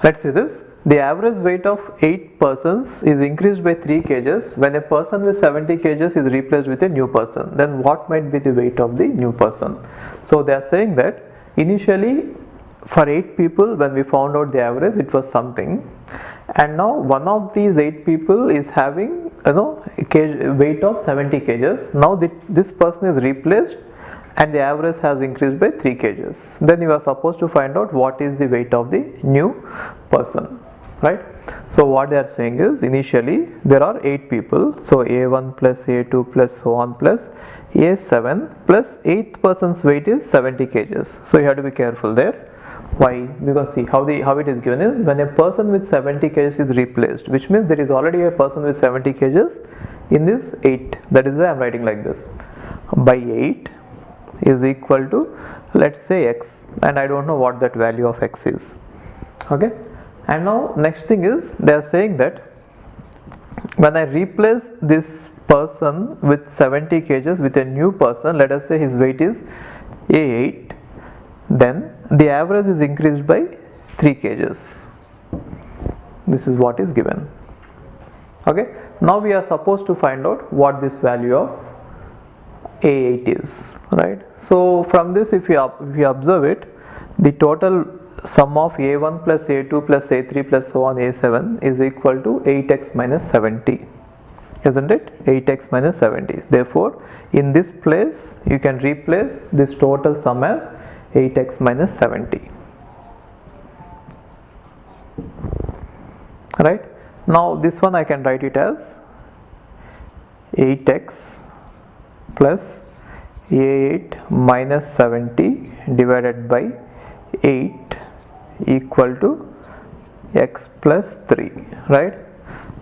Let's see this. The average weight of 8 persons is increased by 3 kgs when a person with 70 kgs is replaced with a new person. Then what might be the weight of the new person? So they are saying that initially for 8 people, when we found out the average, it was something, and now one of these 8 people is having weight of 70 kgs. Now this person is replaced and the average has increased by 3 kgs. Then you are supposed to find out what is the weight of the new person, right? So what they are saying is, initially there are 8 people, so A1 plus A2 plus so on plus A7 plus 8th person's weight is 70 kgs. So you have to be careful there. Why? Because see how it is given is, when a person with 70 kgs is replaced, which means there is already a person with 70 kgs in this 8. That is why I am writing like this. By 8 is equal to, let's say, x, and I don't know what that value of x is. Okay, and now next thing is, they are saying that when I replace this person with 70 kgs with a new person, let us say his weight is A8, then the average is increased by 3 kgs. This is what is given. Okay, now we are supposed to find out what this value of A8 is, right? So from this, if we observe it, the total sum of A1 plus A2 plus A3 plus so on A7 is equal to 8x minus 70, isn't it? 8x minus 70. Therefore, in this place you can replace this total sum as 8x minus 70, right? Now this one I can write it as 8x plus A8 minus 70 divided by 8 equal to x plus 3, right?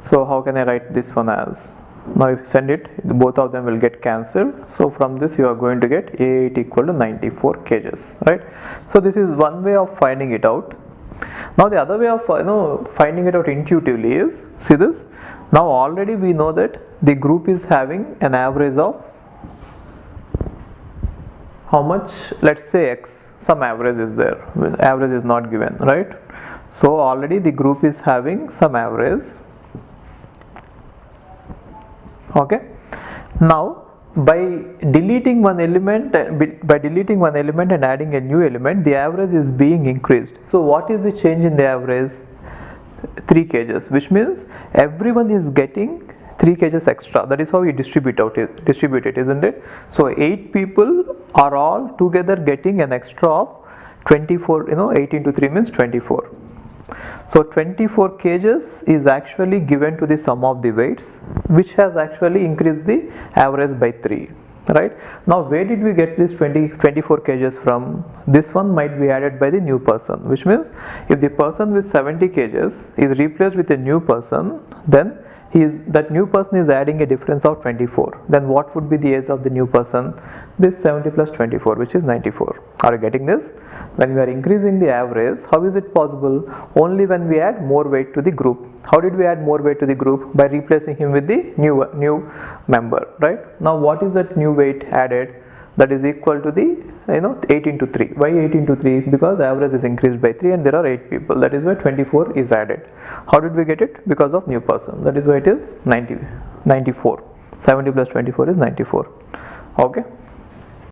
So how can I write this one as? Now if you send it, both of them will get cancelled. So from this you are going to get A8 equal to 94 kgs, right? So this is one way of finding it out. Now the other way of finding it out intuitively is, see this. Now already we know that the group is having an average of how much? Let's say x. Some average is there. Average is not given, right? So already the group is having some average. Okay, now by deleting one element and adding a new element, the average is being increased. So what is the change in the average? 3 kgs, which means everyone is getting 3 kgs extra. That is how we distribute it, isn't it? So 8 people are all together getting an extra of 24, 8 into 3 means 24. So 24 kgs is actually given to the sum of the weights, which has actually increased the average by 3, right? Now where did we get this 24 kgs from? This one might be added by the new person, which means if the person with 70 kgs is replaced with a new person, then that new person is adding a difference of 24. Then what would be the age of the new person? This 70 plus 24, which is 94. Are you getting this? When we are increasing the average, how is it possible? Only when we add more weight to the group. How did we add more weight to the group? By replacing him with the new member, right? Now what is that new weight added? That is equal to the 8 into 3. Why 8 into 3? Because the average is increased by 3 and there are 8 people. That is why 24 is added. How did we get it? Because of new person. That is why it is 94. 70 plus 24 is 94. Okay.